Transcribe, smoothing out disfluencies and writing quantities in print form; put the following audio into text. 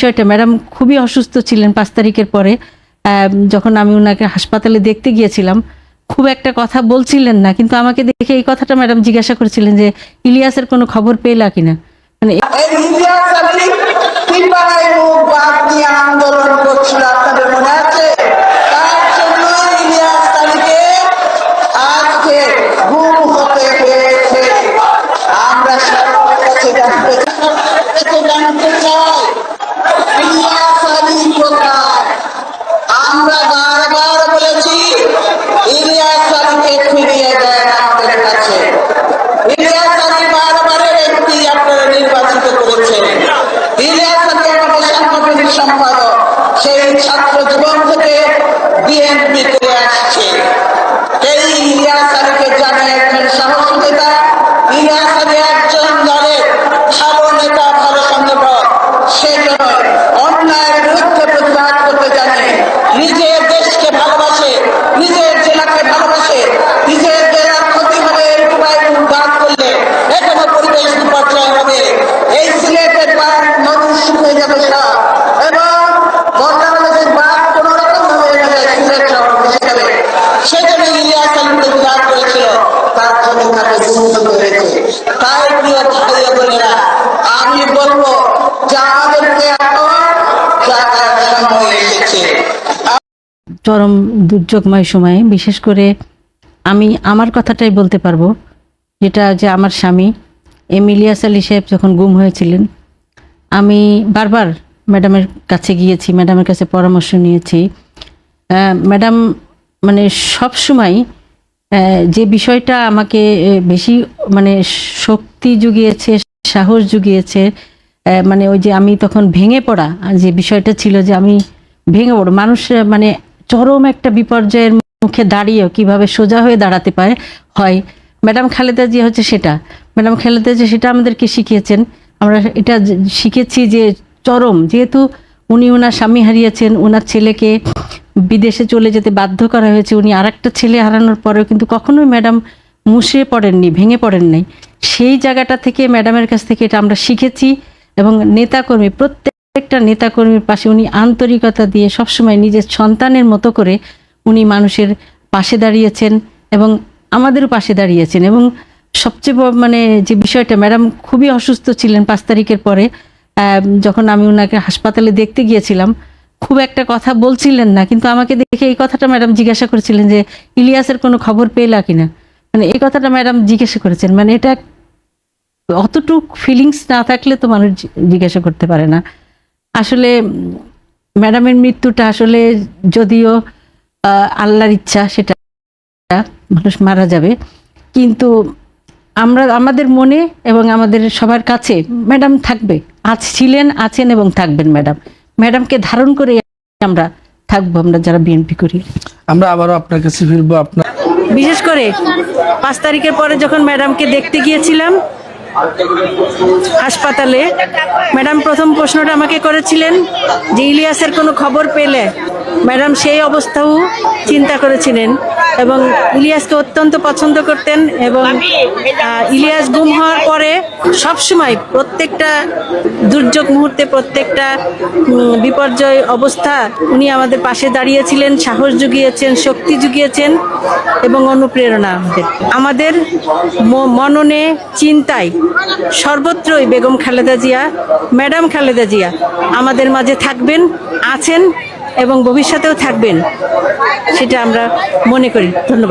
বিষয়টা, ম্যাডাম খুবই অসুস্থ ছিলেন 5 তারিখের পরে। যখন আমি ওনাকে হাসপাতালে দেখতে গিয়েছিলাম, খুব একটা কথা বলছিলেন না, কিন্তু আমাকে দেখে এই কথাটা ম্যাডাম জিজ্ঞাসা করেছিলেন যে ইলিয়াসের কোনো খবর পেলা কিনা। মানে আন্দোলন করছিল, আপনাদের মনে আছে? তার জন্য ইলিয়াস আলীকে আজকে গুম হতে হয়েছে। আমরা সবার কাছে জানতে চাই ইলিয়াস আলী কোথায়। আমরা বারবার বলেছি ইলিয়াস আলীকে ফিরিয়ে দেন আমাদের কাছে। ইলিয়াস আলী বারবারের একটি আপনারা নির্বাচিত করেছেন। ইলিয়াস আলী আমাদের সাংগঠনিক সম্পাদক, সেই ছাত্র জীবন থেকে বিএনপি করে আসছে। এই ইলিয়াস আলীকে জানিয়েছেন সাহসী নেতা। ইলিয়াস আলী একজন দলের ভালো নেতা, ভালো সংগঠক। সেজন্য অন্যায়ের বিরুদ্ধে প্রতিবাদ করতে জানে, নিজের দেশকে ভালোবাসে, নিজের জেলাকে ভালোবাসে। নিজের জেলার ক্ষতি হবে এর উপায় উদ্ধার করলে এখানে পরিবেশ বিপর্যয় হবে। এই সিলেটের বাঁধ নদী শুকিয়ে যাবে সব, এবং গঙ্গা নদীর বাঁধ কোন রকম ভাবে সিলেট শহর ভেসে যাবে। সেজন্য ইলিয়াস আলী প্রতিবাদ করেছিল, তার জন্য তাকে গুরুত্ব হয়েছে। তাই প্রিয় ভাই বোনেরা, আমি বলবো যে আমাদেরকে এখন জাগার সময় এসেছে। চরম দুর্যোগময় সময়ে বিশেষ করে আমি আমার কথাটাই বলতে পারবো, যেটা যে আমার স্বামী ইলিয়াস আলী সাহেব যখন গুম হয়েছিলেন, আমি বারবার ম্যাডামের কাছে গিয়েছি, ম্যাডামের কাছে পরামর্শ নিয়েছি। ম্যাডাম মানে সব সময় যে বিষয়টা আমাকে বেশি মানে শক্তি জুগিয়েছে, সাহস জুগিয়েছে, মানে ওই যে আমি তখন ভেঙে পড়া যে বিষয়টা ছিল, যে আমি ভেঙে পড়ো মানুষ মানে চরম একটা বিপর্যয়ের মুখে দাঁড়িয়েও কিভাবে সোজা হয়ে দাঁড়াতে হয়। ম্যাডাম খালেদা জিয়া হচ্ছে সেটা, ম্যাডাম খালেদা জিয়া সেটা আমাদেরকে শিখিয়েছেন। আমরা এটা শিখেছি যে চরম, যেহেতু উনি ওনার স্বামী হারিয়েছেন, ওনার ছেলেকে বিদেশে চলে যেতে বাধ্য করা হয়েছে, উনি আরেকটা ছেলে হারানোর পরেও কিন্তু কখনোই ম্যাডাম মুষড়ে পড়েননি, ভেঙে পড়েন নাই। সেই জায়গাটা থেকে ম্যাডামের কাছ থেকে এটা আমরা শিখেছি। এবং নেতাকর্মী, প্রত্যেকটা নেতাকর্মীর পাশে উনি আন্তরিকতা দিয়ে সবসময় নিজের সন্তানের মতো করে উনি মানুষের পাশে দাঁড়িয়েছেন এবং আমাদেরও পাশে দাঁড়িয়েছেন। এবং সবচেয়ে মানে যে বিষয়টা, ম্যাডাম খুবই অসুস্থ ছিলেন 5 তারিখের পরে। যখন আমি ওনাকে হাসপাতালে দেখতে গিয়েছিলাম, খুব একটা কথা বলছিলেন না, কিন্তু আমাকে দেখে এই কথাটা ম্যাডাম জিজ্ঞাসা করেছিলেন যে ইলিয়াসের কোনো খবর পেলা কিনা। মানে এই কথাটা ম্যাডাম জিজ্ঞাসা করেছেন। মানে এটা অতটুক ফিলিংস না থাকলে তো মানুষ জিজ্ঞাসা করতে পারে না। আসলে ম্যাডামের মৃত্যুটা আসলে যদিও আল্লাহর ইচ্ছা, সেটা মানুষ মারা যাবে, কিন্তু আমরা আমাদের মনে এবং আমাদের সবার কাছে ম্যাডাম থাকবে, ছিলেন, আছেন এবং থাকবেন। ম্যাডামকে ধারণ করে আমরা থাকবো, আমরা যারা বিএনপি করি। আমরা আবারও আপনার কাছে ফিরবো। আপনার বিশেষ করে 5 তারিখের পরে যখন ম্যাডামকে দেখতে গিয়েছিলাম হাসপাতালে, ম্যাডাম প্রথম প্রশ্নটা আমাকে করেছিলেন যে ইলিয়াসের কোনো খবর পেলে। ম্যাডাম সেই অবস্থাও চিন্তা করেছিলেন এবং ইলিয়াসকে অত্যন্ত পছন্দ করতেন। এবং ইলিয়াস গুম হওয়ার পরে সবসময় প্রত্যেকটা দুর্যোগ মুহূর্তে, প্রত্যেকটা বিপর্যয় অবস্থা উনি আমাদের পাশে দাঁড়িয়েছিলেন, সাহস জুগিয়েছেন, শক্তি জুগিয়েছেন এবং অনুপ্রেরণা আমাদের মননে, চিন্তায় সর্বত্রই বেগম খালেদা জিয়া, ম্যাডাম খালেদা জিয়া আমাদের মাঝে থাকবেন, আছেন এবং ভবিষ্যতেও থাকবেন, সেটা আমরা মনে করি। ধন্যবাদ।